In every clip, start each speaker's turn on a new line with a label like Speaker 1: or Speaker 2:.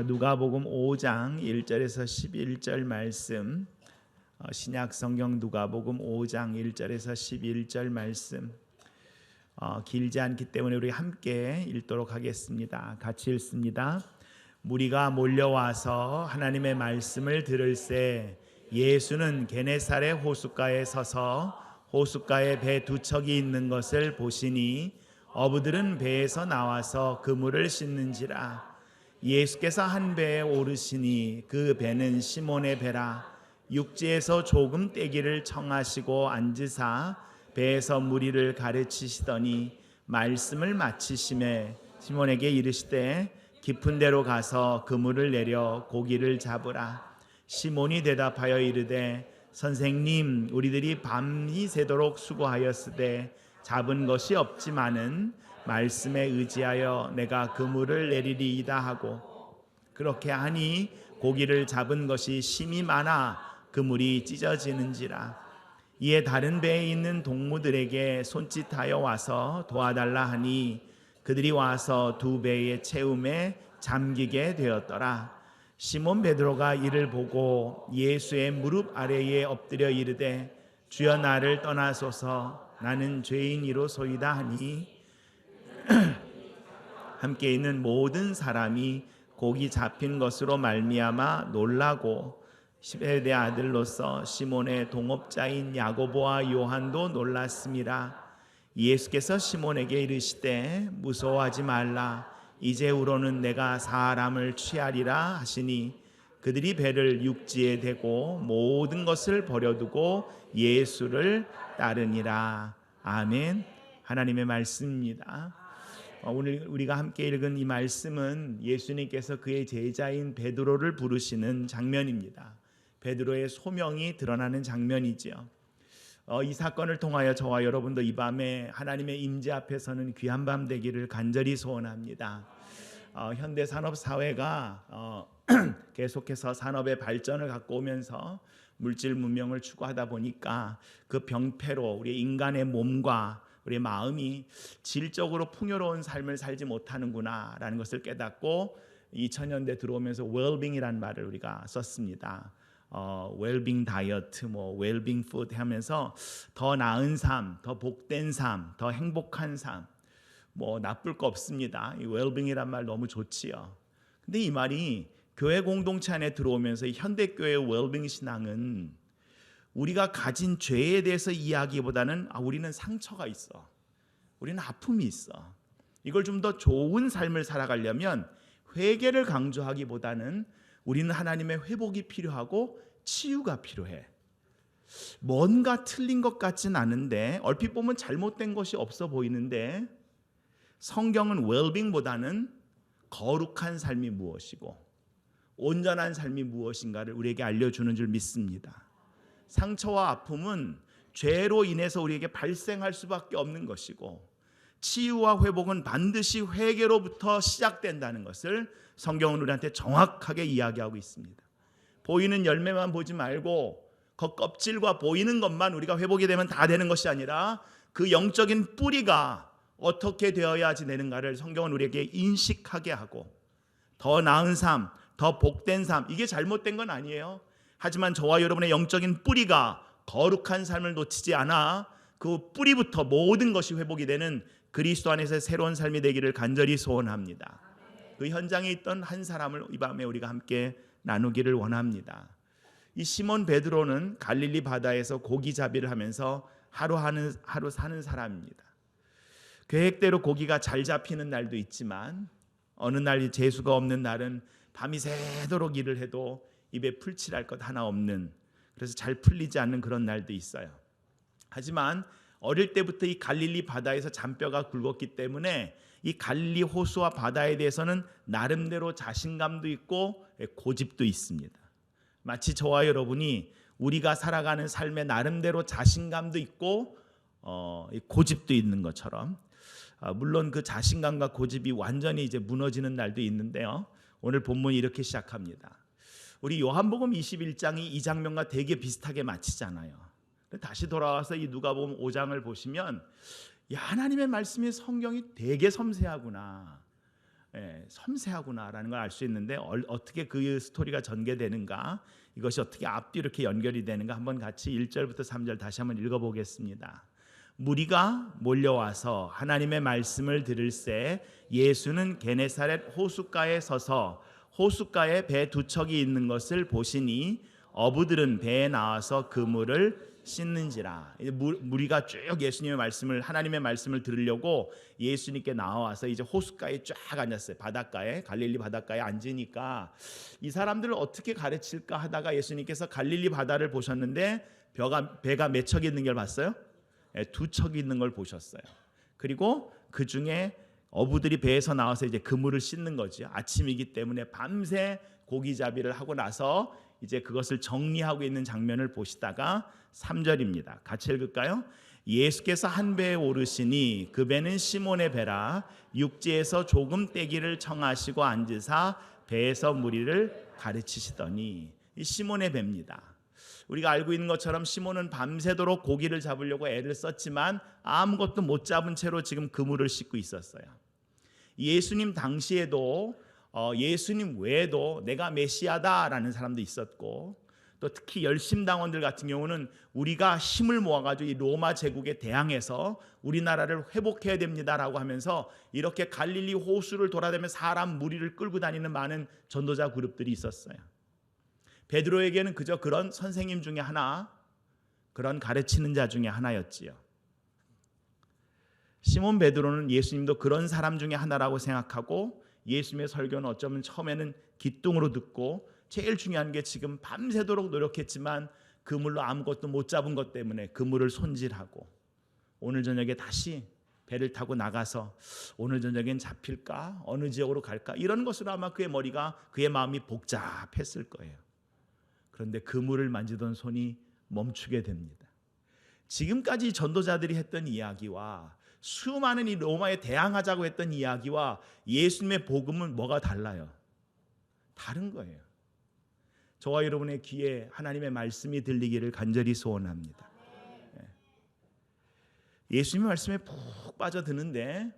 Speaker 1: 누가복음 5장 1절에서 11절 말씀, 신약 성경 누가복음 5장 1절에서 11절 말씀, 길지 않기 때문에 우리 함께 읽도록 하겠습니다. 같이 읽습니다. 무리가 몰려와서 하나님의 말씀을 들을새 예수는 게네사렛 호숫가에 서서 호숫가에 배 두 척이 있는 것을 보시니 어부들은 배에서 나와서 그물을 씻는지라. 예수께서 한 배에 오르시니 그 배는 시몬의 배라. 육지에서 조금 떼기를 청하시고 앉으사 배에서 무리를 가르치시더니 말씀을 마치심에 시몬에게 이르시되 깊은 데로 가서 그물을 내려 고기를 잡으라. 시몬이 대답하여 이르되 선생님, 우리들이 밤이 새도록 수고하였으되 잡은 것이 없지만은 말씀에 의지하여 내가 그물을 내리리이다 하고, 그렇게 하니 고기를 잡은 것이 심히 많아 그물이 찢어지는지라. 이에 다른 배에 있는 동무들에게 손짓하여 와서 도와달라 하니 그들이 와서 두 배의 채움에 잠기게 되었더라. 시몬 베드로가 이를 보고 예수의 무릎 아래에 엎드려 이르되 주여, 나를 떠나소서, 나는 죄인이로소이다 하니 함께 있는 모든 사람이 고기 잡힌 것으로 말미암아 놀라고 시베대 아들로서 시몬의 동업자인 야고보와 요한도 놀랐습니다. 예수께서 시몬에게 이르시되 무서워하지 말라, 이제후로는 내가 사람을 취하리라 하시니 그들이 배를 육지에 대고 모든 것을 버려두고 예수를 따르니라. 아멘. 하나님의 말씀입니다. 오늘 우리가 함께 읽은 이 말씀은 예수님께서 그의 제자인 베드로를 부르시는 장면입니다. 베드로의 소명이 드러나는 장면이지요. 이 사건을 통하여 저와 여러분도 이 밤에 하나님의 임재 앞에서는 귀한 밤 되기를 간절히 소원합니다. 현대 산업 사회가 계속해서 산업의 발전을 갖고 오면서 물질 문명을 추구하다 보니까 그 병폐로 우리 인간의 몸과 우리 마음이 질적으로 풍요로운 삶을 살지 못하는구나라는 것을 깨닫고 2000년대 들어오면서 웰빙이라는 말을 우리가 썼습니다. 웰빙 다이어트, 웰빙 푸드 하면서 더 나은 삶, 더 복된 삶, 더 행복한 삶, 나쁠 거 없습니다. 이 웰빙이란 말 너무 좋지요. 근데 이 말이 교회 공동체 안에 들어오면서 이 현대 교회의 웰빙 신앙은 우리가 가진 죄에 대해서 이야기보다는 우리는 상처가 있어, 우리는 아픔이 있어, 이걸 좀 더 좋은 삶을 살아가려면 회개를 강조하기보다는 우리는 하나님의 회복이 필요하고 치유가 필요해. 뭔가 틀린 것 같진 않은데, 얼핏 보면 잘못된 것이 없어 보이는데, 성경은 웰빙보다는 거룩한 삶이 무엇이고 온전한 삶이 무엇인가를 우리에게 알려주는 줄 믿습니다. 상처와 아픔은 죄로 인해서 우리에게 발생할 수밖에 없는 것이고, 치유와 회복은 반드시 회개로부터 시작된다는 것을 성경은 우리한테 정확하게 이야기하고 있습니다. 보이는 열매만 보지 말고 그 껍질과 보이는 것만 우리가 회복이 되면 다 되는 것이 아니라 그 영적인 뿌리가 어떻게 되어야지 되는가를 성경은 우리에게 인식하게 하고, 더 나은 삶, 더 복된 삶, 이게 잘못된 건 아니에요. 하지만 저와 여러분의 영적인 뿌리가 거룩한 삶을 놓치지 않아 그 뿌리부터 모든 것이 회복이 되는 그리스도 안에서 새로운 삶이 되기를 간절히 소원합니다. 그 현장에 있던 한 사람을 이 밤에 우리가 함께 나누기를 원합니다. 이 시몬 베드로는 갈릴리 바다에서 고기잡이를 하면서 하루 사는 사람입니다. 계획대로 고기가 잘 잡히는 날도 있지만 어느 날 재수가 없는 날은 밤이 새도록 일을 해도 입에 풀칠할 것 하나 없는, 그래서 잘 풀리지 않는 그런 날도 있어요. 하지만 어릴 때부터 이 갈릴리 바다에서 잔뼈가 굵었기 때문에 이 갈릴리 호수와 바다에 대해서는 나름대로 자신감도 있고 고집도 있습니다. 마치 저와 여러분이 우리가 살아가는 삶에 나름대로 자신감도 있고 고집도 있는 것처럼, 물론 그 자신감과 고집이 완전히 이제 무너지는 날도 있는데요. 오늘 본문이 이렇게 시작합니다. 우리 요한복음 21장이 이 장면과 되게 비슷하게 마치잖아요. 다시 돌아와서 이 누가복음 5장을 보시면, 하나님의 말씀이 성경이 되게 섬세하구나. 섬세하구나라는 걸 알 수 있는데 어떻게 그 스토리가 전개되는가, 이것이 어떻게 앞뒤 이렇게 연결이 되는가 한번 같이 1절부터 3절 다시 한번 읽어보겠습니다. 무리가 몰려와서 하나님의 말씀을 들을새 예수는 게네사렛 호숫가에 서서 호숫가에 배 두 척이 있는 것을 보시니 어부들은 배에 나와서 그물을 씻는지라. 무리가 쭉 예수님의 말씀을, 하나님의 말씀을 들으려고 예수님께 나와서 이제 호숫가에 쫙 앉았어요. 바닷가에, 갈릴리 바닷가에 앉으니까 이 사람들을 어떻게 가르칠까 하다가 예수님께서 갈릴리 바다를 보셨는데 배가 몇 척이 있는 걸 봤어요? 두 척이 있는 걸 보셨어요. 그리고 그 중에 어부들이 배에서 나와서 이제 그물을 씻는 거죠. 아침이기 때문에 밤새 고기잡이를 하고 나서 이제 그것을 정리하고 있는 장면을 보시다가 3절입니다. 같이 읽을까요? 예수께서 한 배에 오르시니 그 배는 시몬의 배라. 육지에서 조금 떼기를 청하시고 앉으사 배에서 무리를 가르치시더니. 이 시몬의 배입니다. 우리가 알고 있는 것처럼 시몬은 밤새도록 고기를 잡으려고 애를 썼지만 아무것도 못 잡은 채로 지금 그물을 씻고 있었어요. 예수님 당시에도 예수님 외에도 내가 메시아다라는 사람도 있었고, 또 특히 열심당원들 같은 경우는 우리가 힘을 모아가지고 이 로마 제국에 대항해서 우리나라를 회복해야 됩니다라고 하면서 이렇게 갈릴리 호수를 돌아다니며 사람 무리를 끌고 다니는 많은 전도자 그룹들이 있었어요. 베드로에게는 그저 그런 선생님 중에 하나, 그런 가르치는 자 중에 하나였지요. 시몬 베드로는 예수님도 그런 사람 중에 하나라고 생각하고 예수님의 설교는 어쩌면 처음에는 기뚱으로 듣고 제일 중요한 게 지금 밤새도록 노력했지만 그물로 아무것도 못 잡은 것 때문에 그물을 손질하고 오늘 저녁에 다시 배를 타고 나가서 오늘 저녁엔 잡힐까? 어느 지역으로 갈까? 이런 것으로 아마 그의 머리가, 그의 마음이 복잡했을 거예요. 그런데 그물을 만지던 손이 멈추게 됩니다. 지금까지 전도자들이 했던 이야기와 수많은 이 로마에 대항하자고 했던 이야기와 예수님의 복음은 뭐가 달라요? 다른 거예요. 저와 여러분의 귀에 하나님의 말씀이 들리기를 간절히 소원합니다. 예수님의 말씀에 푹 빠져드는데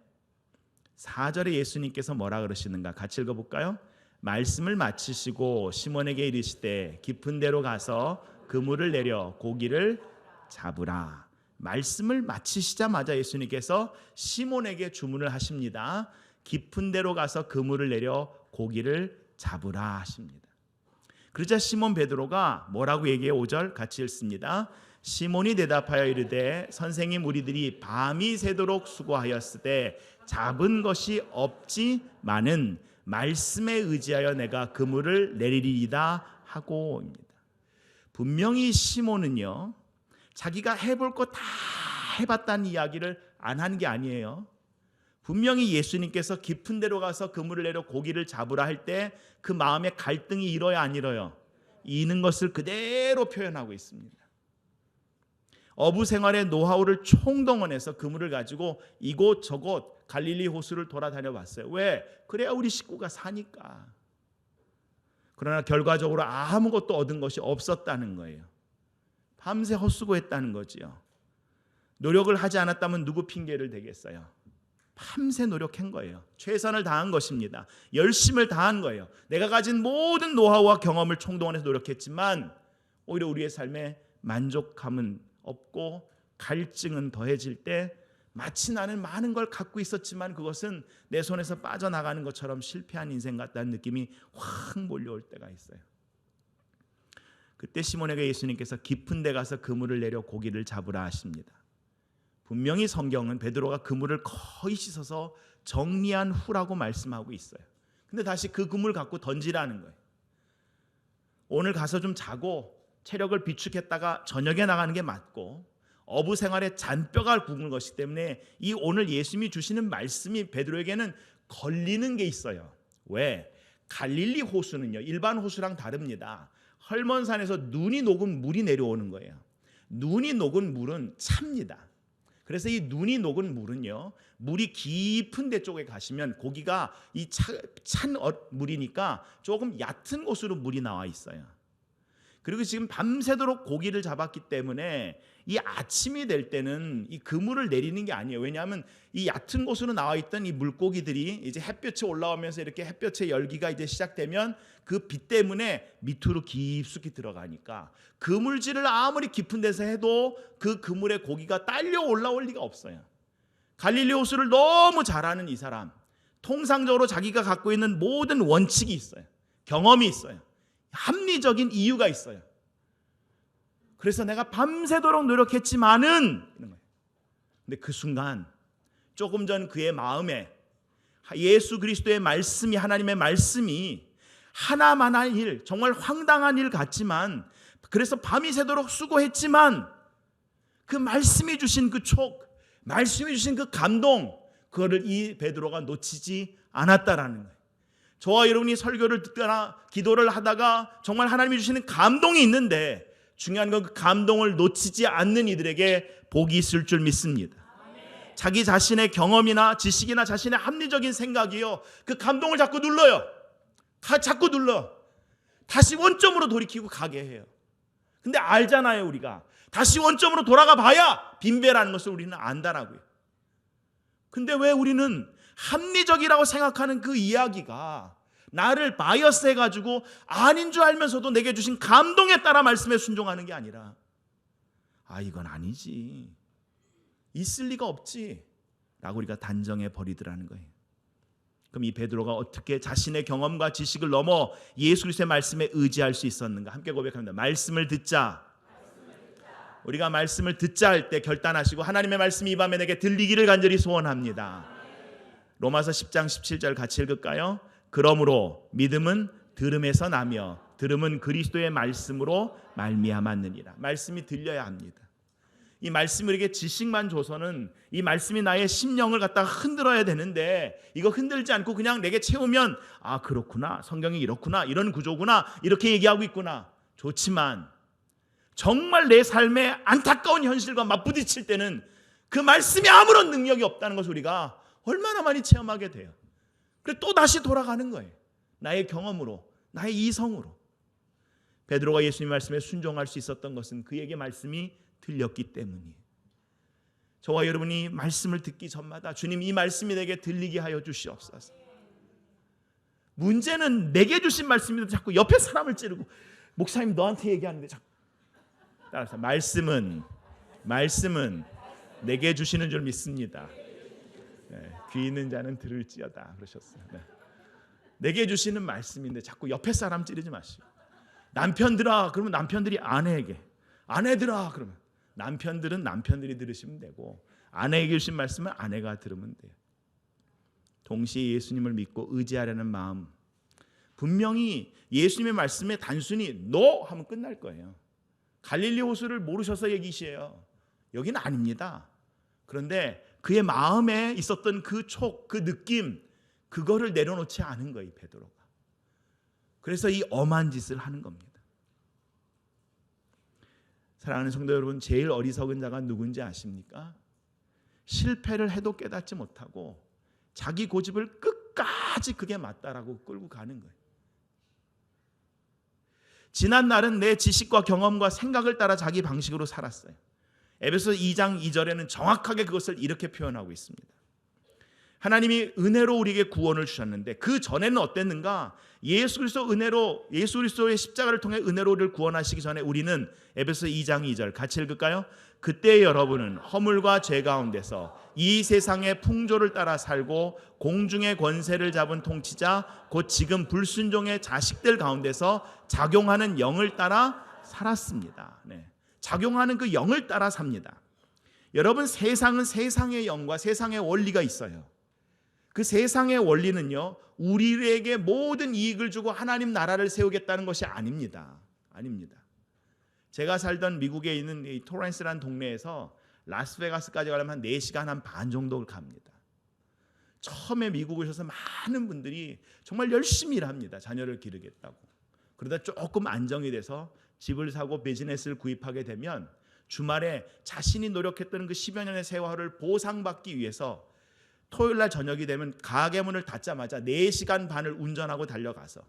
Speaker 1: 4절에 예수님께서 뭐라 그러시는가 같이 읽어볼까요? 말씀을 마치시고 시몬에게 이르시되 깊은 데로 가서 그물을 내려 고기를 잡으라. 말씀을 마치시자마자 예수님께서 시몬에게 주문을 하십니다. 깊은 데로 가서 그물을 내려 고기를 잡으라 하십니다. 그러자 시몬 베드로가 뭐라고 얘기해요? 5절 같이 읽습니다. 시몬이 대답하여 이르되 선생님, 우리들이 밤이 새도록 수고하였으되 잡은 것이 없지만은 말씀에 의지하여 내가 그물을 내리리이다 하고입니다. 분명히 시몬은요, 자기가 해볼 거 다 해봤다는 이야기를 안 한 게 아니에요. 분명히 예수님께서 깊은 데로 가서 그물을 내려 고기를 잡으라 할 때 그 마음의 갈등이 일어야 안 일어요? 이는 것을 그대로 표현하고 있습니다. 어부 생활의 노하우를 총동원해서 그물을 가지고 이곳저곳 갈릴리 호수를 돌아다녀 봤어요. 왜? 그래야 우리 식구가 사니까. 그러나 결과적으로 아무것도 얻은 것이 없었다는 거예요. 밤새 헛수고했다는 거지요. 노력을 하지 않았다면 누구 핑계를 대겠어요? 밤새 노력한 거예요. 최선을 다한 것입니다. 열심을 다한 거예요. 내가 가진 모든 노하우와 경험을 총동원해서 노력했지만 오히려 우리의 삶에 만족감은 없고 갈증은 더해질 때 마치 나는 많은 걸 갖고 있었지만 그것은 내 손에서 빠져나가는 것처럼 실패한 인생 같다는 느낌이 확 몰려올 때가 있어요. 그때 시몬에게 예수님께서 깊은 데 가서 그물을 내려 고기를 잡으라 하십니다. 분명히 성경은 베드로가 그물을 거의 씻어서 정리한 후라고 말씀하고 있어요. 근데 다시 그 그물 갖고 던지라는 거예요. 오늘 가서 좀 자고 체력을 비축했다가 저녁에 나가는 게 맞고 어부 생활에 잔뼈가 굵은 것이기 때문에 이 오늘 예수님이 주시는 말씀이 베드로에게는 걸리는 게 있어요. 왜? 갈릴리 호수는요, 일반 호수랑 다릅니다. 헐몬산에서 눈이 녹은 물이 내려오는 거예요. 눈이 녹은 물은 찹니다. 그래서 이 눈이 녹은 물은요, 물이 깊은 데 쪽에 가시면 고기가 이 찬 물이니까 조금 얕은 곳으로 물이 나와 있어요. 그리고 지금 밤새도록 고기를 잡았기 때문에 이 아침이 될 때는 이 그물을 내리는 게 아니에요. 왜냐하면 이 얕은 곳으로 나와 있던 이 물고기들이 이제 햇볕이 올라오면서 이렇게 햇볕의 열기가 이제 시작되면 그 빛 때문에 밑으로 깊숙이 들어가니까 그물질을 아무리 깊은 데서 해도 그 그물에 고기가 딸려 올라올 리가 없어요. 갈릴리 호수를 너무 잘 아는 이 사람, 통상적으로 자기가 갖고 있는 모든 원칙이 있어요. 경험이 있어요. 합리적인 이유가 있어요. 그래서 내가 밤새도록 노력했지만은, 근데 그 순간 조금 전 그의 마음에 예수 그리스도의 말씀이, 하나님의 말씀이 하나만한 일, 정말 황당한 일 같지만, 그래서 밤이 새도록 수고했지만 그 말씀이 주신 그 촉, 말씀이 주신 그 감동, 그거를 이 베드로가 놓치지 않았다라는 거예요. 저와 여러분이 설교를 듣거나 기도를 하다가 정말 하나님이 주시는 감동이 있는데, 중요한 건 그 감동을 놓치지 않는 이들에게 복이 있을 줄 믿습니다. 자기 자신의 경험이나 지식이나 자신의 합리적인 생각이요, 그 감동을 자꾸 눌러요. 자꾸 눌러. 다시 원점으로 돌이키고 가게 해요. 근데 알잖아요, 우리가. 다시 원점으로 돌아가 봐야 빈배라는 것을 우리는 안다라고요. 근데 왜 우리는 합리적이라고 생각하는 그 이야기가 나를 바이어스 해가지고 아닌 줄 알면서도 내게 주신 감동에 따라 말씀에 순종하는 게 아니라, 이건 아니지, 있을 리가 없지 라고 우리가 단정해 버리더라는 거예요. 그럼 이 베드로가 어떻게 자신의 경험과 지식을 넘어 예수 그리스도의 말씀에 의지할 수 있었는가? 함께 고백합니다. 말씀을 듣자. 우리가 말씀을 듣자 할 때 결단하시고, 하나님의 말씀이 이 밤에 내게 들리기를 간절히 소원합니다. 로마서 10장 17절 같이 읽을까요? 그러므로 믿음은 들음에서 나며 들음은 그리스도의 말씀으로 말미암았느니라. 말씀이 들려야 합니다. 이 말씀이 우리에게 지식만 줘서는 이 말씀이 나의 심령을 갖다가 흔들어야 되는데, 이거 흔들지 않고 그냥 내게 채우면 그렇구나, 성경이 이렇구나, 이런 구조구나, 이렇게 얘기하고 있구나, 좋지만 정말 내 삶의 안타까운 현실과 맞부딪힐 때는 그 말씀이 아무런 능력이 없다는 것을 우리가 얼마나 많이 체험하게 돼요. 그래서 또 다시 돌아가는 거예요. 나의 경험으로, 나의 이성으로. 베드로가 예수님 말씀에 순종할 수 있었던 것은 그에게 말씀이 들렸기 때문이에요. 저와 여러분이 말씀을 듣기 전마다 주님, 이 말씀이 내게 들리게 하여 주시옵소서. 문제는 내게 주신 말씀인데 자꾸 옆에 사람을 찌르고, 목사님 너한테 얘기하는데 자꾸 따라서, 말씀은 내게 주시는 줄 믿습니다. 귀 있는 자는 들을지어다 그러셨어요. 내게 주시는 말씀인데 자꾸 옆에 사람 찌르지 마시고, 남편들아 그러면 남편들이 아내에게, 아내들아 그러면 남편들은 남편들이 들으시면 되고, 아내에게 주신 말씀은 아내가 들으면 돼요. 동시에 예수님을 믿고 의지하려는 마음, 분명히 예수님의 말씀에 단순히 너 하면 끝날 거예요. 갈릴리 호수를 모르셔서 얘기시에요. 여기는 아닙니다. 그런데 그의 마음에 있었던 그 촉, 그 느낌, 그거를 내려놓지 않은 거예요, 베드로가. 그래서 이 엄한 짓을 하는 겁니다. 사랑하는 성도 여러분, 제일 어리석은 자가 누군지 아십니까? 실패를 해도 깨닫지 못하고 자기 고집을 끝까지 그게 맞다라고 끌고 가는 거예요. 지난 날은 내 지식과 경험과 생각을 따라 자기 방식으로 살았어요. 에베소서 2장 2절에는 정확하게 그것을 이렇게 표현하고 있습니다. 하나님이 은혜로 우리에게 구원을 주셨는데 그 전에는 어땠는가? 예수 그리스도의 십자가를 통해 은혜로 우리를 구원하시기 전에 우리는, 에베소서 2장 2절 같이 읽을까요? 그때 여러분은 허물과 죄 가운데서 이 세상의 풍조를 따라 살고 공중의 권세를 잡은 통치자 곧 지금 불순종의 자식들 가운데서 작용하는 영을 따라 살았습니다. 작용하는 그 영을 따라 삽니다. 여러분, 세상은 세상의 영과 세상의 원리가 있어요. 그 세상의 원리는요, 우리에게 모든 이익을 주고 하나님 나라를 세우겠다는 것이 아닙니다. 제가 살던 미국에 있는 이 토렌스라는 동네에서 라스베가스까지 가려면 한 4시간 한 반 정도 갑니다. 처음에 미국 오셔서 많은 분들이 정말 열심히 일합니다. 자녀를 기르겠다고. 그러다 조금 안정이 돼서 집을 사고 비즈니스를 구입하게 되면 주말에 자신이 노력했던 그 10여 년의 세월을 보상받기 위해서 토요일날 저녁이 되면 가게 문을 닫자마자 4시간 반을 운전하고 달려가서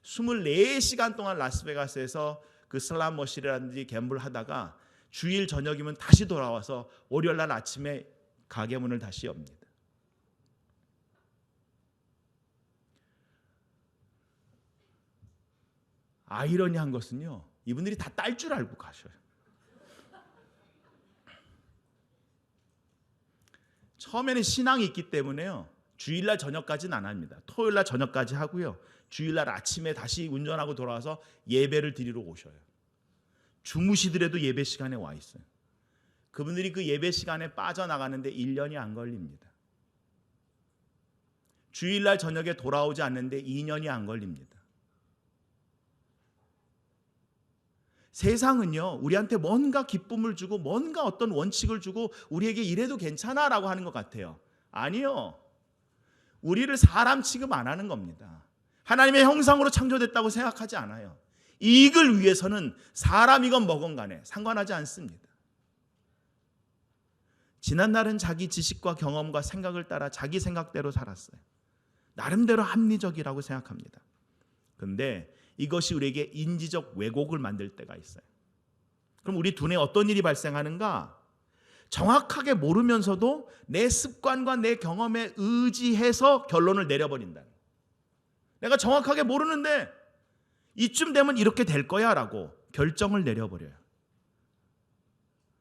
Speaker 1: 24시간 동안 라스베가스에서 그 슬롯머신이라든지 갬블 하다가 주일 저녁이면 다시 돌아와서 월요일 날 아침에 가게 문을 다시 엽니다. 아이러니한 것은요, 이분들이 다 딸 줄 알고 가셔요. 처음에는 신앙이 있기 때문에요, 주일날 저녁까지는 안 합니다. 토요일날 저녁까지 하고요, 주일날 아침에 다시 운전하고 돌아와서 예배를 드리러 오셔요. 주무시더라도 예배 시간에 와 있어요. 그분들이 그 예배 시간에 빠져나가는데 1년이 안 걸립니다. 주일날 저녁에 돌아오지 않는데 2년이 안 걸립니다. 세상은요, 우리한테 뭔가 기쁨을 주고 뭔가 어떤 원칙을 주고 우리에게 이래도 괜찮아라고 하는 것 같아요. 아니요, 우리를 사람 취급 안 하는 겁니다. 하나님의 형상으로 창조됐다고 생각하지 않아요. 이익을 위해서는 사람이건 뭐건 간에 상관하지 않습니다. 지난날은 자기 지식과 경험과 생각을 따라 자기 생각대로 살았어요. 나름대로 합리적이라고 생각합니다. 그런데 이것이 우리에게 인지적 왜곡을 만들 때가 있어요. 그럼 우리 두뇌에 어떤 일이 발생하는가? 정확하게 모르면서도 내 습관과 내 경험에 의지해서 결론을 내려버린다. 내가 정확하게 모르는데 이쯤 되면 이렇게 될 거야 라고 결정을 내려버려요.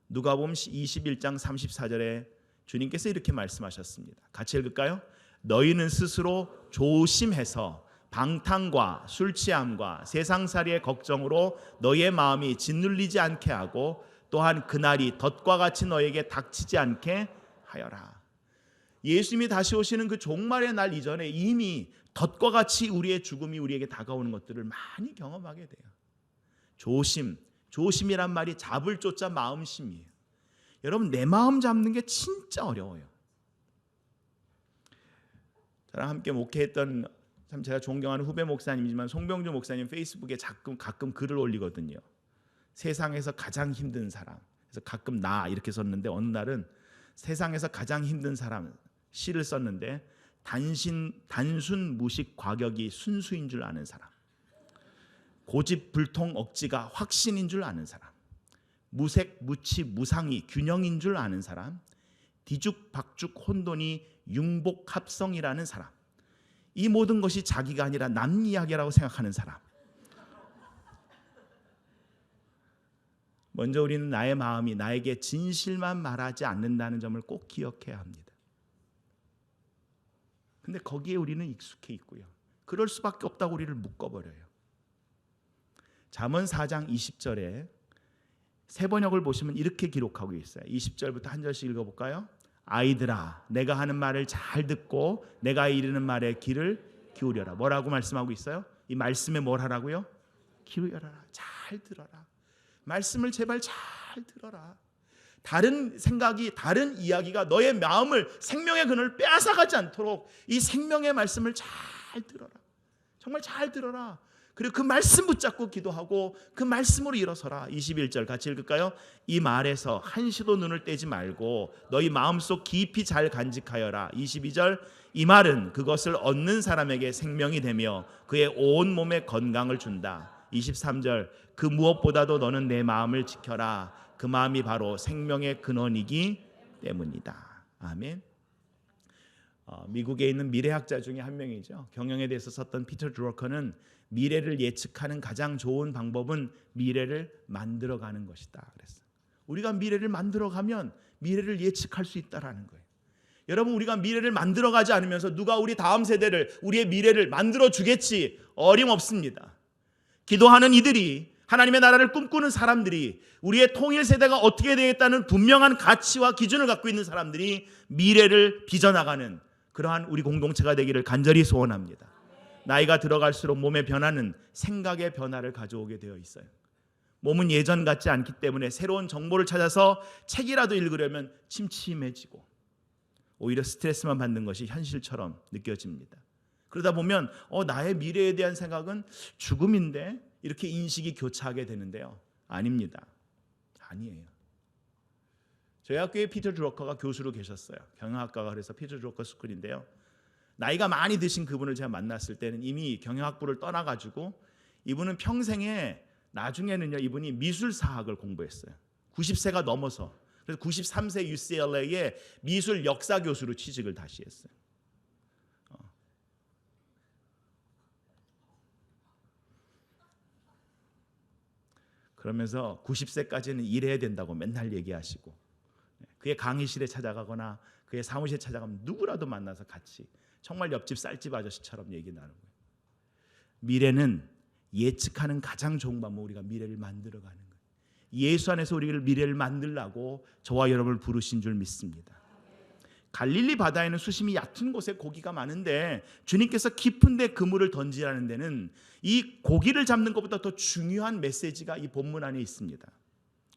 Speaker 1: 누가복음 21장 34절에 주님께서 이렇게 말씀하셨습니다. 같이 읽을까요? 너희는 스스로 조심해서 방탕과 술 취함과 세상살이의 걱정으로 너희의 마음이 짓눌리지 않게 하고 또한 그날이 덫과 같이 너에게 닥치지 않게 하여라. 예수님이 다시 오시는 그 종말의 날 이전에 이미 덫과 같이 우리의 죽음이 우리에게 다가오는 것들을 많이 경험하게 돼요. 조심이란 말이 잡을 조자 마음심이에요. 여러분, 내 마음 잡는 게 진짜 어려워요. 저랑 함께 목회했던 참 제가 존경하는 후배 목사님이지만 송병주 목사님 페이스북에 가끔 글을 올리거든요. 세상에서 가장 힘든 사람. 그래서 가끔 나 이렇게 썼는데 어느 날은 세상에서 가장 힘든 사람 시를 썼는데 단순 무식 과격이 순수인 줄 아는 사람, 고집 불통 억지가 확신인 줄 아는 사람, 무색 무치 무상이 균형인 줄 아는 사람, 뒤죽박죽 혼돈이 융복합성이라는 사람, 이 모든 것이 자기가 아니라 남 이야기라고 생각하는 사람. 먼저 우리는 나의 마음이 나에게 진실만 말하지 않는다는 점을 꼭 기억해야 합니다. 근데 거기에 우리는 익숙해 있고요, 그럴 수밖에 없다고 우리를 묶어버려요. 잠언 4장 20절에 세 번역을 보시면 이렇게 기록하고 있어요. 20절부터 한 절씩 읽어볼까요? 아이들아, 내가 하는 말을 잘 듣고 내가 이르는 말에 귀를 기울여라. 뭐라고 말씀하고 있어요? 이 말씀에 뭘 하라고요? 기울여라. 잘 들어라. 말씀을 제발 잘 들어라. 다른 생각이, 다른 이야기가 너의 마음을, 생명의 근원을 빼앗아가지 않도록 이 생명의 말씀을 잘 들어라. 정말 잘 들어라. 그리고 그 말씀 붙잡고 기도하고 그 말씀으로 일어서라. 21절 같이 읽을까요? 이 말에서 한시도 눈을 떼지 말고 너희 마음속 깊이 잘 간직하여라. 22절 이 말은 그것을 얻는 사람에게 생명이 되며 그의 온 몸에 건강을 준다. 23절 그 무엇보다도 너는 내 마음을 지켜라. 그 마음이 바로 생명의 근원이기 때문이다. 아멘. 미국에 있는 미래학자 중에 한 명이죠. 경영에 대해서 썼던 피터 드러커는 미래를 예측하는 가장 좋은 방법은 미래를 만들어가는 것이다 그랬어요. 우리가 미래를 만들어가면 미래를 예측할 수 있다라는 거예요. 여러분, 우리가 미래를 만들어가지 않으면서 누가 우리 다음 세대를, 우리의 미래를 만들어주겠지? 어림없습니다. 기도하는 이들이, 하나님의 나라를 꿈꾸는 사람들이, 우리의 통일 세대가 어떻게 되겠다는 분명한 가치와 기준을 갖고 있는 사람들이 미래를 빚어나가는 그러한 우리 공동체가 되기를 간절히 소원합니다. 나이가 들어갈수록 몸의 변화는 생각의 변화를 가져오게 되어 있어요. 몸은 예전 같지 않기 때문에 새로운 정보를 찾아서 책이라도 읽으려면 침침해지고 오히려 스트레스만 받는 것이 현실처럼 느껴집니다. 그러다 보면 나의 미래에 대한 생각은 죽음인데 이렇게 인식이 교차하게 되는데요. 아닙니다. 아니에요. 저희 학교에 피터 드러커가 교수로 계셨어요. 경영학과가 그래서 피터 드러커 스쿨인데요. 나이가 많이 드신 그분을 제가 만났을 때는 이미 경영학부를 떠나가지고 이분은 평생에 나중에는요, 이분이 미술사학을 공부했어요. 90세가 넘어서. 그래서 93세 UCLA에 미술 역사 교수로 취직을 다시 했어요. 그러면서 90세까지는 일해야 된다고 맨날 얘기하시고, 그의 강의실에 찾아가거나 그의 사무실에 찾아가면 누구라도 만나서 같이 정말 옆집 쌀집 아저씨처럼 얘기 나누는 거예요. 미래는 예측하는 가장 좋은 방법, 우리가 미래를 만들어가는 거예요. 예수 안에서 우리를 미래를 만들라고 저와 여러분을 부르신 줄 믿습니다. 갈릴리 바다에는 수심이 얕은 곳에 고기가 많은데 주님께서 깊은 데 그물을 던지라는 데는 이 고기를 잡는 것보다 더 중요한 메시지가 이 본문 안에 있습니다.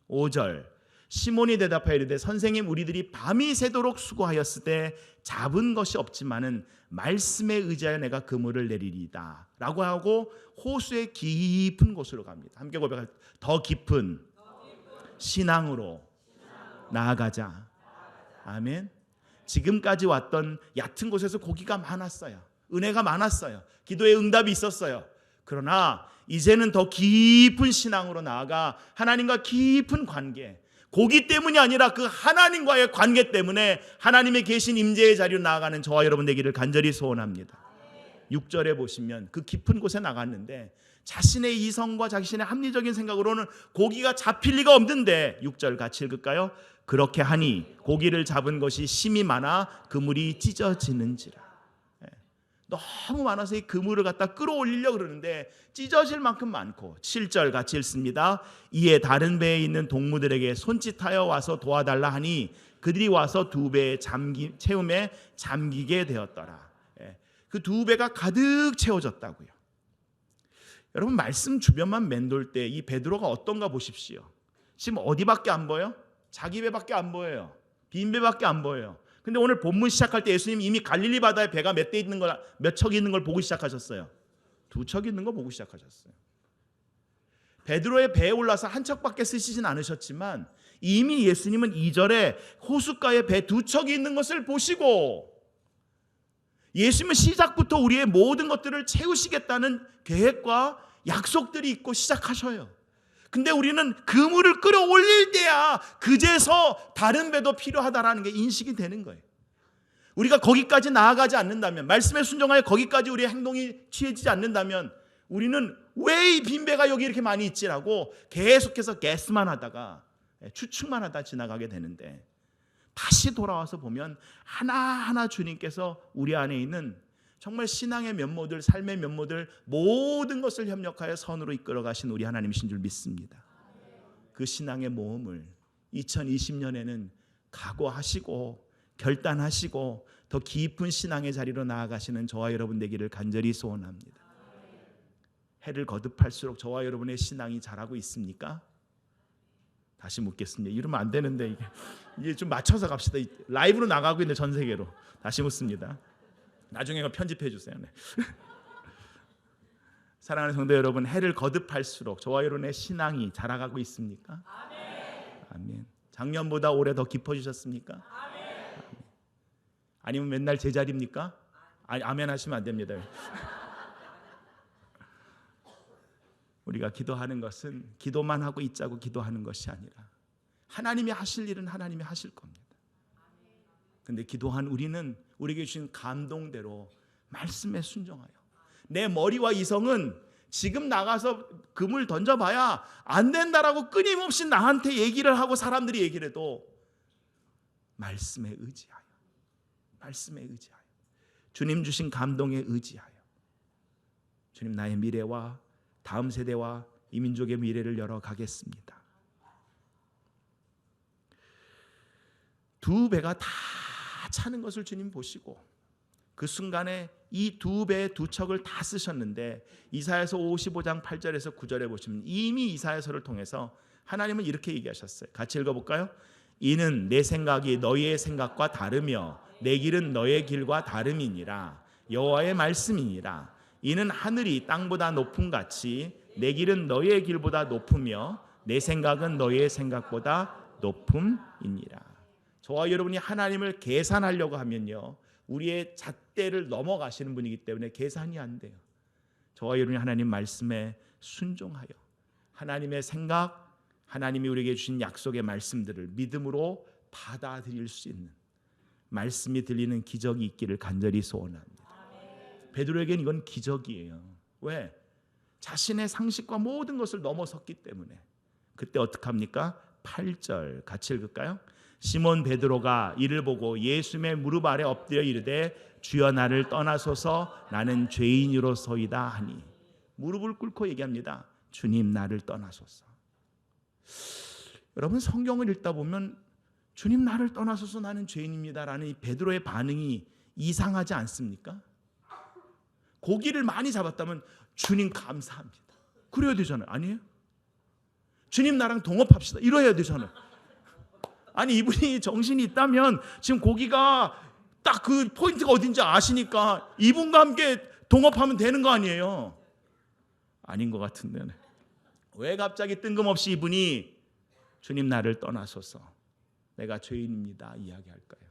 Speaker 1: 5절, 시몬이 대답하여 이르되 선생님, 우리들이 밤이 새도록 수고하였을 때 잡은 것이 없지만은 말씀에 의지하여 내가 그물을 내리리이다 라고 하고 호수의 깊은 곳으로 갑니다. 함께 고백할, 더 깊은 신앙으로 나아가자. 아멘. 지금까지 왔던 얕은 곳에서 고기가 많았어요. 은혜가 많았어요. 기도에 응답이 있었어요. 그러나 이제는 더 깊은 신앙으로 나아가 하나님과 깊은 관계, 고기 때문이 아니라 그 하나님과의 관계 때문에 하나님의 계신 임재의 자리로 나아가는 저와 여러분 되기를 간절히 소원합니다. 6절에 보시면 그 깊은 곳에 나갔는데 자신의 이성과 자신의 합리적인 생각으로는 고기가 잡힐 리가 없는데 6절 같이 읽을까요? 그렇게 하니 고기를 잡은 것이 심이 많아 그물이 찢어지는지라. 너무 많아서 이 그물을 갖다 끌어올리려고 그러는데 찢어질 만큼 많고. 7절 같이 읽습니다. 이에 다른 배에 있는 동무들에게 손짓하여 와서 도와달라 하니 그들이 와서 두 배의 채움에 잠기게 되었더라. 그 두 배가 가득 채워졌다고요. 여러분, 말씀 주변만 맴돌 때 이 베드로가 어떤가 보십시오. 지금 어디밖에 안 보여? 자기 배밖에 안 보여요. 빈 배밖에 안 보여요. 근데 오늘 본문 시작할 때 예수님 이미 갈릴리 바다에 배가 몇 대 있는 걸, 몇 척 있는 걸 보고 시작하셨어요. 2척 있는 거 보고 시작하셨어요. 베드로의 배에 올라서 한 척밖에 쓰시진 않으셨지만 이미 예수님은 2절에 호숫가에 배 2척이 있는 것을 보시고 예수님은 시작부터 우리의 모든 것들을 채우시겠다는 계획과 약속들이 있고 시작하셔요. 근데 우리는 그물을 끌어올릴 때야 그제서 다른 배도 필요하다라는 게 인식이 되는 거예요. 우리가 거기까지 나아가지 않는다면, 말씀에 순종하여 거기까지 우리의 행동이 취해지지 않는다면 우리는 왜 이 빈배가 여기 이렇게 많이 있지라고 계속해서 게스만 하다가 추측만 하다 지나가게 되는데, 다시 돌아와서 보면 하나하나 주님께서 우리 안에 있는 정말 신앙의 면모들, 삶의 면모들 모든 것을 협력하여 선으로 이끌어 가신 우리 하나님이신 줄 믿습니다. 그 신앙의 모험을 2020년에는 각오하시고 결단하시고 더 깊은 신앙의 자리로 나아가시는 저와 여러분 되기를 간절히 소원합니다. 해를 거듭할수록 저와 여러분의 신앙이 자라고 있습니까? 다시 묻겠습니다. 이러면 안 되는데 이게 좀 맞춰서 갑시다. 라이브로 나가고 있는데 전 세계로. 다시 묻습니다. 나중에 편집해 주세요. 네. 사랑하는 성도 여러분, 해를 거듭할수록 저와 여러분의 신앙이 자라가고 있습니까? 아멘. 아멘. 작년보다 올해 더 깊어지셨습니까? 아멘. 아니면 맨날 제자리입니까? 아멘 하시면 안 됩니다. 우리가 기도하는 것은 기도만 하고 있자고 기도하는 것이 아니라 하나님이 하실 일은 하나님이 하실 겁니다. 근데 기도한 우리는 우리에게 주신 감동대로 말씀에 순종하여, 내 머리와 이성은 지금 나가서 그물 던져봐야 안 된다라고 끊임없이 나한테 얘기를 하고 사람들이 얘기를 해도 말씀에 의지하여, 말씀에 의지하여, 주님 주신 감동에 의지하여 주님, 나의 미래와 다음 세대와 이 민족의 미래를 열어가겠습니다. 두 배가 다 차는 것을 주님 보시고 그 순간에 이 두 배 두 척을 다 쓰셨는데 이사야서 55장 8절에서 9절에 보시면 이미 이사야서를 통해서 하나님은 이렇게 얘기하셨어요. 같이 읽어볼까요? 이는 내 생각이 너희의 생각과 다르며 내 길은 너의 길과 다름이니라. 여호와의 말씀이니라. 이는 하늘이 땅보다 높음 같이 내 길은 너희의 길보다 높으며 내 생각은 너희의 생각보다 높음이니라. 저와 여러분이 하나님을 계산하려고 하면요, 우리의 잣대를 넘어가시는 분이기 때문에 계산이 안 돼요. 저와 여러분이 하나님 말씀에 순종하여 하나님의 생각, 하나님이 우리에게 주신 약속의 말씀들을 믿음으로 받아들일 수 있는 말씀이 들리는 기적이 있기를 간절히 소원합니다. 베드로에게는 이건 기적이에요. 왜? 자신의 상식과 모든 것을 넘어섰기 때문에. 그때 어떡합니까? 8절 같이 읽을까요? 시몬 베드로가 이를 보고 예수님의 무릎 아래 엎드려 이르되 주여 나를 떠나소서 나는 죄인으로소이다 하니. 무릎을 꿇고 얘기합니다. 주님 나를 떠나소서. 여러분 성경을 읽다 보면 주님 나를 떠나소서 나는 죄인입니다라는 이 베드로의 반응이 이상하지 않습니까? 고기를 많이 잡았다면 주님 감사합니다. 그래야 되잖아요. 아니에요? 주님 나랑 동업합시다. 이래야 되잖아요. 아니 이분이 정신이 있다면 지금 고기가 딱 그 포인트가 어딘지 아시니까 이분과 함께 동업하면 되는 거 아니에요? 아닌 것 같은데 왜 갑자기 뜬금없이 이분이 주님 나를 떠나소서 내가 죄인입니다 이야기할까요?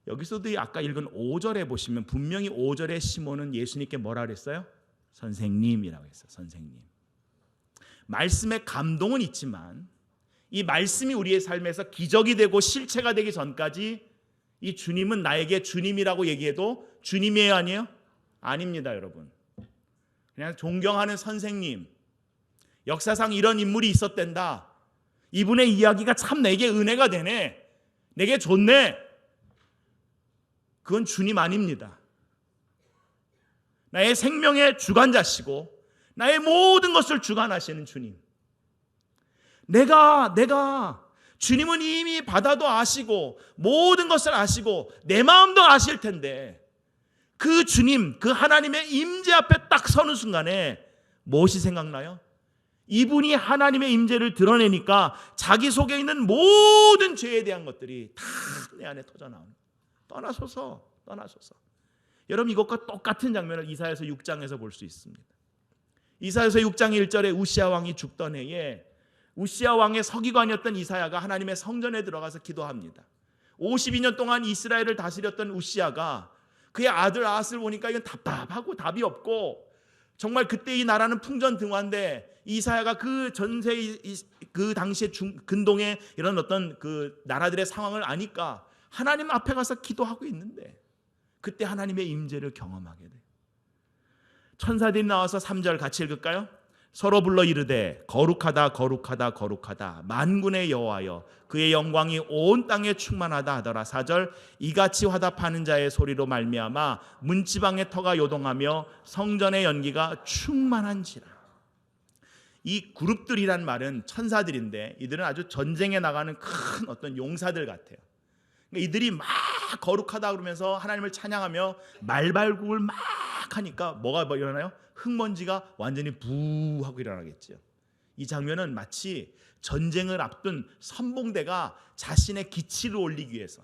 Speaker 1: 여기서도 아까 읽은 5절에 보시면 분명히 5절에 시몬은 예수님께 뭐라 그랬어요? 선생님이라고 했어요. 선생님. 말씀의 감동은 있지만 이 말씀이 우리의 삶에서 기적이 되고 실체가 되기 전까지 이 주님은 나에게 주님이라고 얘기해도 주님이에요 아니에요? 아닙니다 여러분. 그냥 존경하는 선생님, 역사상 이런 인물이 있었댄다. 이분의 이야기가 참 내게 은혜가 되네, 내게 좋네. 그건 주님 아닙니다. 나의 생명의 주관자시고 나의 모든 것을 주관하시는 주님. 내가 주님은 이미 바다도 아시고 모든 것을 아시고 내 마음도 아실 텐데 그 주님, 그 하나님의 임재 앞에 딱 서는 순간에 무엇이 생각나요? 이분이 하나님의 임재를 드러내니까 자기 속에 있는 모든 죄에 대한 것들이 다 내 안에 터져나옵니다. 떠나소서. 여러분 이것과 똑같은 장면을 이사야서 6장에서 볼 수 있습니다. 이사야서 6장 1절에 우시아 왕이 죽던 해에 우시아 왕의 서기관이었던 이사야가 하나님의 성전에 들어가서 기도합니다. 52년 동안 이스라엘을 다스렸던 우시아가 그의 아들 아하스를 보니까 이건 답답하고 답이 없고 정말 그때 이 나라는 풍전등화인데 이사야가 그 전세 그 당시에 근동의 이런 어떤 그 나라들의 상황을 아니까 하나님 앞에 가서 기도하고 있는데 그때 하나님의 임재를 경험하게 돼. 천사들이 나와서 3절 같이 읽을까요? 서로 불러 이르되 거룩하다 거룩하다 거룩하다 만군의 여호와여 그의 영광이 온 땅에 충만하다 하더라. 4절 이같이 화답하는 자의 소리로 말미암아 문지방의 터가 요동하며 성전의 연기가 충만한지라. 이 그룹들이란 말은 천사들인데 이들은 아주 전쟁에 나가는 큰 어떤 용사들 같아요. 그러니까 이들이 막 거룩하다 그러면서 하나님을 찬양하며 말발굽을 막 하니까 뭐가 일어나요? 흙먼지가 완전히 부하고 일어나겠죠. 이 장면은 마치 전쟁을 앞둔 선봉대가 자신의 기치를 올리기 위해서,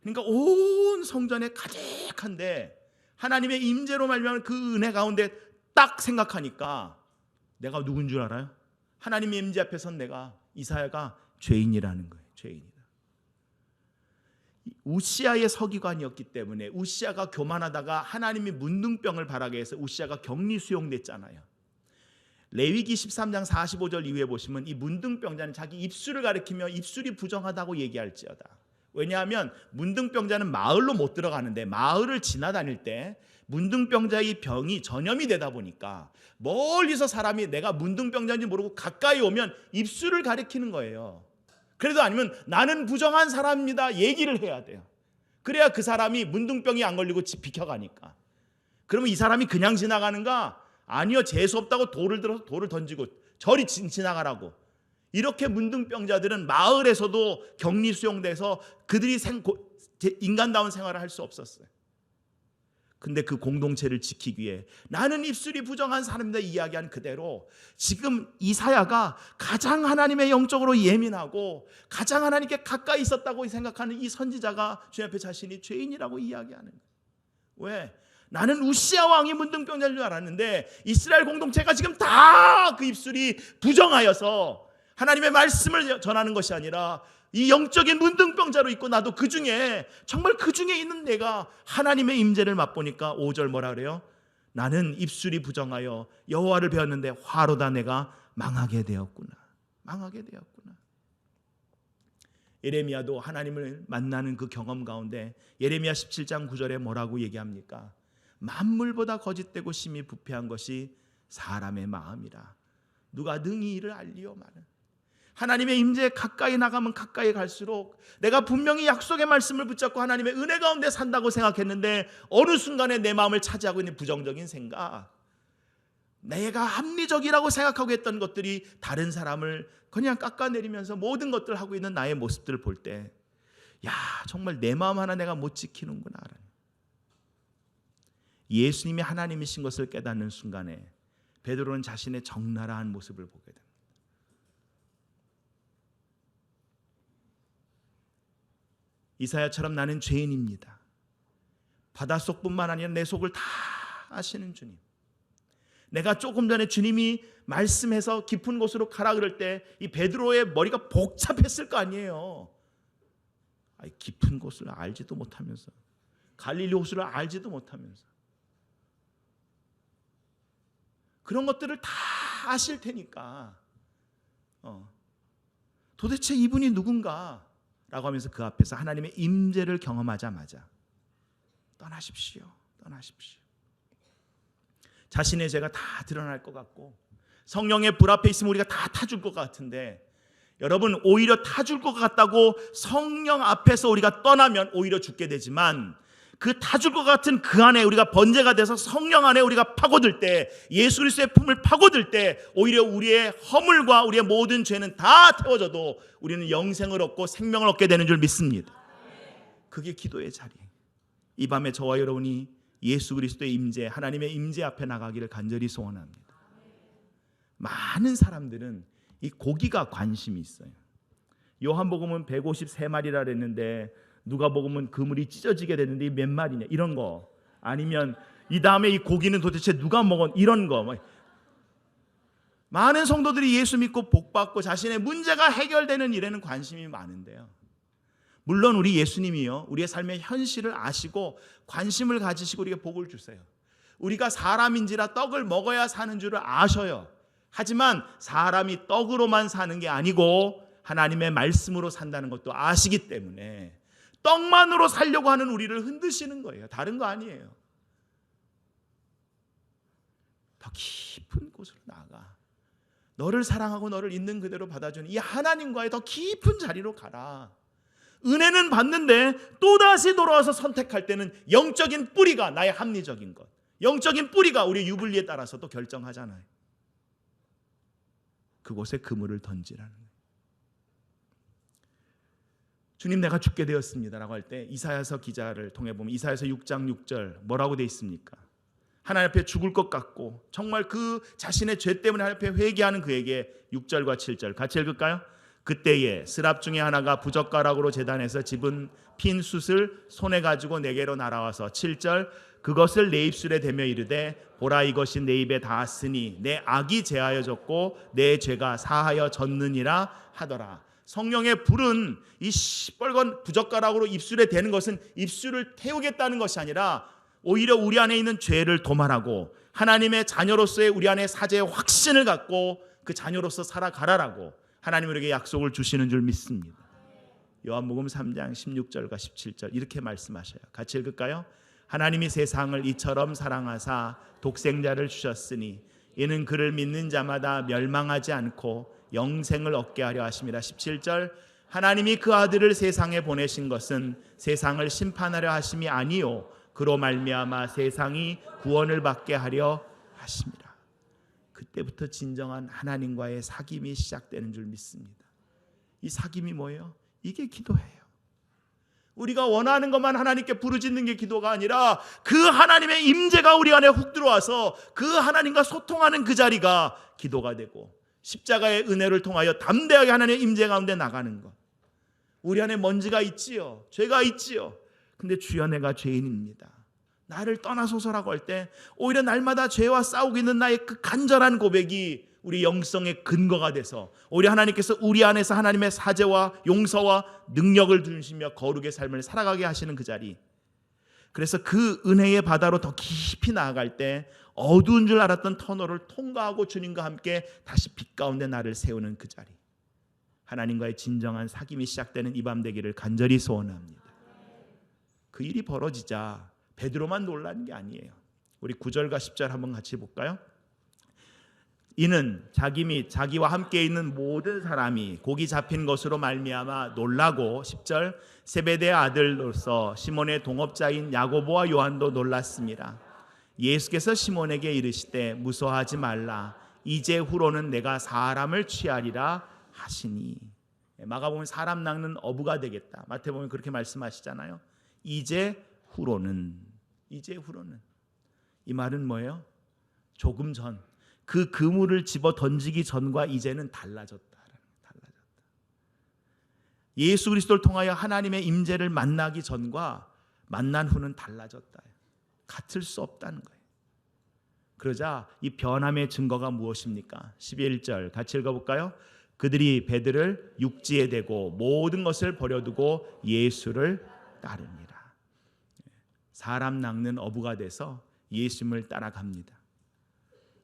Speaker 1: 그러니까 온 성전에 가득한데 하나님의 임재로 말미암은 그 은혜 가운데 딱 생각하니까 내가 누군 줄 알아요? 하나님의 임재 앞에 선 내가, 이사야가 죄인이라는 거예요. 죄인이다. 우시아의 서기관이었기 때문에 우시아가 교만하다가 하나님이 문둥병을 발하게 해서 우시아가 격리 수용됐잖아요. 레위기 13장 45절 이후에 보시면 이 문둥병자는 자기 입술을 가리키며 입술이 부정하다고 얘기할지어다. 왜냐하면 문둥병자는 마을로 못 들어가는데 마을을 지나다닐 때 문둥병자의 병이 전염이 되다 보니까 멀리서 사람이 내가 문둥병자인지 모르고 가까이 오면 입술을 가리키는 거예요. 그래도 아니면 나는 부정한 사람입니다 얘기를 해야 돼요. 그래야 그 사람이 문둥병이 안 걸리고 비켜가니까. 그러면 이 사람이 그냥 지나가는가? 아니요, 재수 없다고 돌을 들어서 돌을 던지고 저리 지나가라고. 이렇게 문둥병자들은 마을에서도 격리 수용돼서 그들이 인간다운 생활을 할 수 없었어요. 근데 그 공동체를 지키기 위해 나는 입술이 부정한 사람이다 이야기한 그대로 지금 이사야가 가장 하나님의 영적으로 예민하고 가장 하나님께 가까이 있었다고 생각하는 이 선지자가 주님 앞에 자신이 죄인이라고 이야기하는 거예요. 왜? 나는 우시아 왕이 문둥병자인 줄 알았는데 이스라엘 공동체가 지금 다 그 입술이 부정하여서 하나님의 말씀을 전하는 것이 아니라 이 영적인 문둥병자로 있고 나도 그 중에 정말 그 중에 있는 내가 하나님의 임재를 맛보니까 5절 뭐라 그래요? 나는 입술이 부정하여 여호와를 배웠는데 화로다 내가 망하게 되었구나. 망하게 되었구나. 예레미야도 하나님을 만나는 그 경험 가운데 예레미야 17장 9절에 뭐라고 얘기합니까? 만물보다 거짓되고 심히 부패한 것이 사람의 마음이라. 누가 능히 이를 알리오마는. 하나님의 임재에 가까이 나가면 가까이 갈수록 내가 분명히 약속의 말씀을 붙잡고 하나님의 은혜 가운데 산다고 생각했는데 어느 순간에 내 마음을 차지하고 있는 부정적인 생각, 내가 합리적이라고 생각하고 했던 것들이 다른 사람을 그냥 깎아내리면서 모든 것들을 하고 있는 나의 모습들을 볼 때, 야, 정말 내 마음 하나 내가 못 지키는구나. 예수님이 하나님이신 것을 깨닫는 순간에 베드로는 자신의 적나라한 모습을 보게 됩니다. 이사야처럼 나는 죄인입니다. 바닷속뿐만 아니라 내 속을 다 아시는 주님. 내가 조금 전에 주님이 말씀해서 깊은 곳으로 가라 그럴 때 이 베드로의 머리가 복잡했을 거 아니에요. 깊은 곳을 알지도 못하면서, 갈릴리 호수를 알지도 못하면서 그런 것들을 다 아실 테니까 도대체 이분이 누군가 라고 하면서 그 앞에서 하나님의 임재를 경험하자마자 떠나십시오. 떠나십시오. 자신의 죄가 다 드러날 것 같고 성령의 불 앞에 있으면 우리가 다 타줄 것 같은데, 여러분, 오히려 타줄 것 같다고 성령 앞에서 우리가 떠나면 오히려 죽게 되지만, 그 타줄 것 같은 그 안에 우리가 번제가 돼서 성령 안에 우리가 파고들 때, 예수 그리스도의 품을 파고들 때 오히려 우리의 허물과 우리의 모든 죄는 다 태워져도 우리는 영생을 얻고 생명을 얻게 되는 줄 믿습니다. 그게 기도의 자리. 이 밤에 저와 여러분이 예수 그리스도의 임재, 하나님의 임재 앞에 나가기를 간절히 소원합니다. 많은 사람들은 이 고기가 관심이 있어요. 요한복음은 153마리라 그랬는데 누가복음은 그물이 찢어지게 됐는데 몇 마리냐 이런 거, 아니면 이 다음에 이 고기는 도대체 누가 먹은 이런 거. 많은 성도들이 예수 믿고 복받고 자신의 문제가 해결되는 일에는 관심이 많은데요, 물론 우리 예수님이요 우리의 삶의 현실을 아시고 관심을 가지시고 우리에게 복을 주세요. 우리가 사람인지라 떡을 먹어야 사는 줄을 아셔요. 하지만 사람이 떡으로만 사는 게 아니고 하나님의 말씀으로 산다는 것도 아시기 때문에 떡만으로 살려고 하는 우리를 흔드시는 거예요. 다른 거 아니에요. 더 깊은 곳으로 나아가 너를 사랑하고 너를 있는 그대로 받아주는 이 하나님과의 더 깊은 자리로 가라. 은혜는 받는데 또다시 돌아와서 선택할 때는 영적인 뿌리가 나의 합리적인 것, 영적인 뿌리가 우리의 유불리에 따라서 또 결정하잖아요. 그곳에 그물을 던지라는 거예요. 주님, 내가 죽게 되었습니다 라고 할 때 이사야서 기자를 통해 보면 이사야서 6장 6절 뭐라고 되어 있습니까? 하나님 앞에 죽을 것 같고 정말 그 자신의 죄 때문에 하나님 앞에 회개하는 그에게 6절과 7절 같이 읽을까요? 그때에 스랍 중에 하나가 부젓가락으로 제단에서 집은 핀 숯을 손에 가지고 내게로 날아와서 7절 그것을 내 입술에 대며 이르되 보라 이것이 내 입에 닿았으니 내 악이 제하여졌고 내 죄가 사하여졌느니라 하더라. 성령의 불은 이 시뻘건 부젓가락으로 입술에 대는 것은 입술을 태우겠다는 것이 아니라 오히려 우리 안에 있는 죄를 도말하고 하나님의 자녀로서의 우리 안에 사죄의 확신을 갖고 그 자녀로서 살아가라라고 하나님 우리에게 약속을 주시는 줄 믿습니다. 요한복음 3장 16절과 17절 이렇게 말씀하셔요. 같이 읽을까요? 하나님이 세상을 이처럼 사랑하사 독생자를 주셨으니 이는 그를 믿는 자마다 멸망하지 않고 영생을 얻게 하려 하심이라. 17절 하나님이 그 아들을 세상에 보내신 것은 세상을 심판하려 하심이 아니요 그로 말미암아 세상이 구원을 받게 하려 하심이라. 그때부터 진정한 하나님과의 사귐이 시작되는 줄 믿습니다. 이 사귐이 뭐예요? 이게 기도예요. 우리가 원하는 것만 하나님께 부르짖는 게 기도가 아니라 그 하나님의 임재가 우리 안에 훅 들어와서 그 하나님과 소통하는 그 자리가 기도가 되고 십자가의 은혜를 통하여 담대하게 하나님의 임재 가운데 나가는 것. 우리 안에 먼지가 있지요. 죄가 있지요. 근데 주여 내가 죄인입니다. 나를 떠나소서라고 할 때 오히려 날마다 죄와 싸우고 있는 나의 그 간절한 고백이 우리 영성의 근거가 돼서 오히려 하나님께서 우리 안에서 하나님의 사죄와 용서와 능력을 주시며 거룩의 삶을 살아가게 하시는 그 자리. 그래서 그 은혜의 바다로 더 깊이 나아갈 때 어두운 줄 알았던 터널을 통과하고 주님과 함께 다시 빛 가운데 나를 세우는 그 자리, 하나님과의 진정한 사귐이 시작되는 이 밤 되기를 간절히 소원합니다. 그 일이 벌어지자 베드로만 놀라는 게 아니에요. 우리 9절과 10절 한번 같이 볼까요? 이는 자기 및 자기와 함께 있는 모든 사람이 고기 잡힌 것으로 말미암아 놀라고, 10절, 세베대의 아들로서 시몬의 동업자인 야고보와 요한도 놀랐습니다. 예수께서 시몬에게 이르시되 무서워하지 말라, 이제 후로는 내가 사람을 취하리라 하시니. 마가복음 사람 낚는 어부가 되겠다, 마태복음 그렇게 말씀하시잖아요. 이제 후로는, 이제 후로는, 이 말은 뭐예요? 조금 전, 그 그물을 집어 던지기 전과 이제는 달라졌다. 예수 그리스도를 통하여 하나님의 임재를 만나기 전과 만난 후는 달라졌다. 같을 수 없다는 거예요. 그러자 이 변함의 증거가 무엇입니까? 11절 같이 읽어볼까요? 그들이 배들을 육지에 대고 모든 것을 버려두고 예수를 따릅니다. 사람 낚는 어부가 돼서 예수님을 따라갑니다.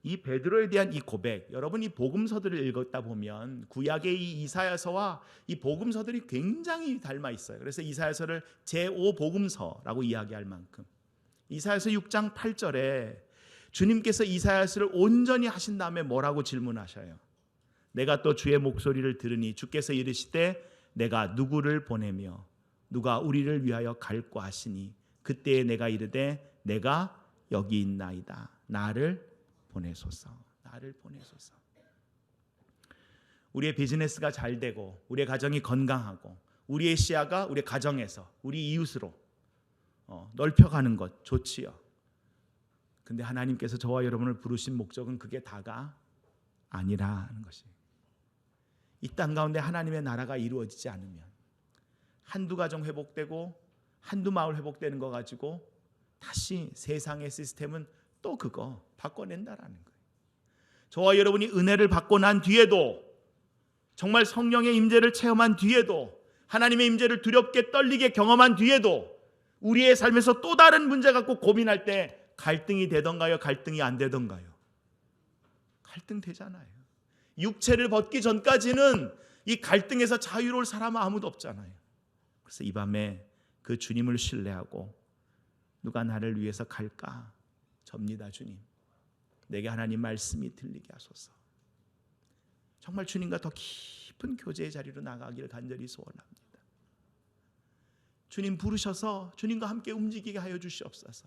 Speaker 1: 이 베드로에 대한 이 고백, 여러분 이 복음서들을 읽었다 보면 구약의 이 이사야서와 이 복음서들이 굉장히 닮아 있어요. 그래서 이사야서를 제5복음서라고 이야기할 만큼, 이사야서 6장 8절에 주님께서 이사야서를 온전히 하신 다음에 뭐라고 질문하셔요? 내가 또 주의 목소리를 들으니 주께서 이르시되 내가 누구를 보내며 누가 우리를 위하여 갈고 하시니 그때에 내가 이르되 내가 여기 있나이다, 나를 보내소서, 나를 보내소서. 우리의 비즈니스가 잘 되고 우리의 가정이 건강하고 우리의 시야가 우리 가정에서 우리 이웃으로 넓혀가는 것 좋지요. 근데 하나님께서 저와 여러분을 부르신 목적은 그게 다가 아니라는 것이에요. 이 땅 가운데 하나님의 나라가 이루어지지 않으면 한두 가정 회복되고 한두 마을 회복되는 거 가지고 다시 세상의 시스템은 또 그거 바꿔낸다라는 거예요. 저와 여러분이 은혜를 받고 난 뒤에도, 정말 성령의 임재를 체험한 뒤에도, 하나님의 임재를 두렵게 떨리게 경험한 뒤에도 우리의 삶에서 또 다른 문제 갖고 고민할 때 갈등이 되던가요? 갈등이 안 되던가요? 갈등 되잖아요. 육체를 벗기 전까지는 이 갈등에서 자유로울 사람은 아무도 없잖아요. 그래서 이 밤에 그 주님을 신뢰하고 누가 나를 위해서 갈까? 접니다. 주님, 내게 하나님 말씀이 들리게 하소서. 정말 주님과 더 깊은 교제의 자리로 나가기를 간절히 소원합니다. 주님 부르셔서 주님과 함께 움직이게 하여 주시옵소서.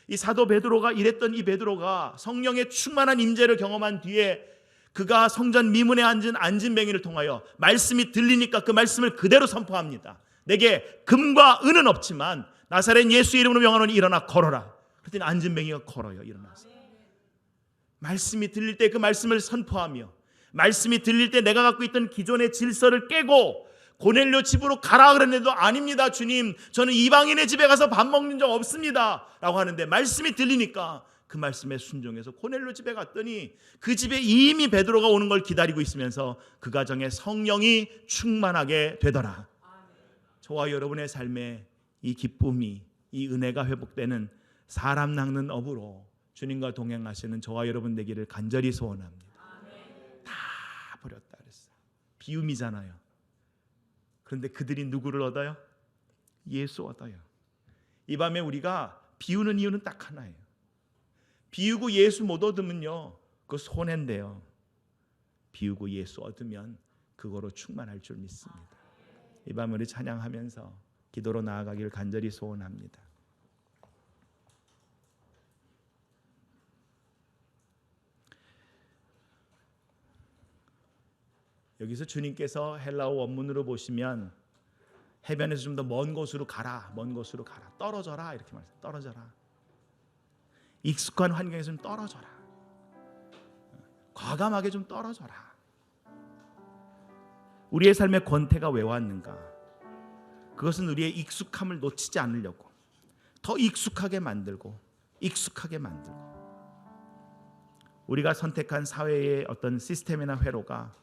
Speaker 1: 이 사도 베드로가 이랬던 이 베드로가 성령의 충만한 임재를 경험한 뒤에 그가 성전 미문에 앉은 안진뱅이를 통하여 말씀이 들리니까 그 말씀을 그대로 선포합니다. 내게 금과 은은 없지만 나사렛 예수 이름으로 명하노니 일어나 걸어라. 그랬더니 안진뱅이가 걸어요. 일어나서 말씀이 들릴 때 그 말씀을 선포하며, 말씀이 들릴 때 내가 갖고 있던 기존의 질서를 깨고 고넬료 집으로 가라 그랬는데도 아닙니다 주님, 저는 이방인의 집에 가서 밥 먹는 적 없습니다 라고 하는데 말씀이 들리니까 그 말씀에 순종해서 고넬료 집에 갔더니 그 집에 이미 베드로가 오는 걸 기다리고 있으면서 그 가정에 성령이 충만하게 되더라. 저와 여러분의 삶에 이 기쁨이, 이 은혜가 회복되는 사람 낚는 업으로 주님과 동행하시는 저와 여러분 되기를 간절히 소원합니다. 다 버렸다 그랬어요. 비움이잖아요. 그런데 그들이 누구를 얻어요? 예수 얻어요. 이 밤에 우리가 비우는 이유는 딱 하나예요. 비우고 예수 못 얻으면요, 그거 손해인데요. 비우고 예수 얻으면 그거로 충만할 줄 믿습니다. 이 밤 우리 찬양하면서 기도로 나아가기를 간절히 소원합니다. 여기서 주님께서 헬라어 원문으로 보시면 해변에서 좀 더 먼 곳으로 가라, 먼 곳으로 가라, 떨어져라 이렇게 말해요. 떨어져라. 익숙한 환경에서 좀 떨어져라. 과감하게 좀 떨어져라. 우리의 삶의 권태가 왜 왔는가? 그것은 우리의 익숙함을 놓치지 않으려고 더 익숙하게 만들고 익숙하게 만들고, 우리가 선택한 사회의 어떤 시스템이나 회로가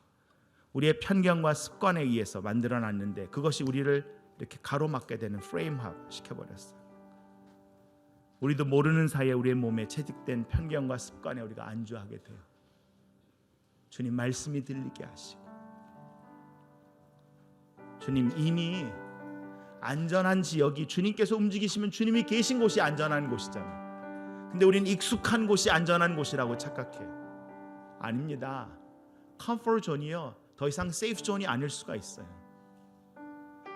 Speaker 1: 우리의 편견과 습관에 의해서 만들어놨는데 그것이 우리를 이렇게 가로막게 되는 프레임화 시켜버렸어요. 우리도 모르는 사이에 우리의 몸에 채직된 편견과 습관에 우리가 안주하게 돼요. 주님 말씀이 들리게 하시고, 주님 이미 안전한 지역이, 주님께서 움직이시면 주님이 계신 곳이 안전한 곳이잖아요. 근데 우리는 익숙한 곳이 안전한 곳이라고 착각해요. 아닙니다. 컴포트 존이요, 더 이상 세이프 존이 아닐 수가 있어요.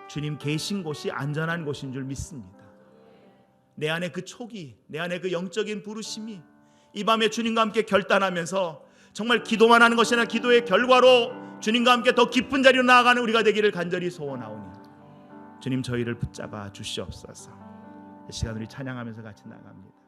Speaker 1: 주님 계신 곳이 안전한 곳인 줄 믿습니다. 내 안에 그 촉이, 내 안에 그 영적인 부르심이 이 밤에 주님과 함께 결단하면서 정말 기도만 하는 것이 아니라 기도의 결과로 주님과 함께 더 깊은 자리로 나아가는 우리가 되기를 간절히 소원하오니 주님 저희를 붙잡아 주시옵소서. 이 시간 우리 찬양하면서 같이 나갑니다.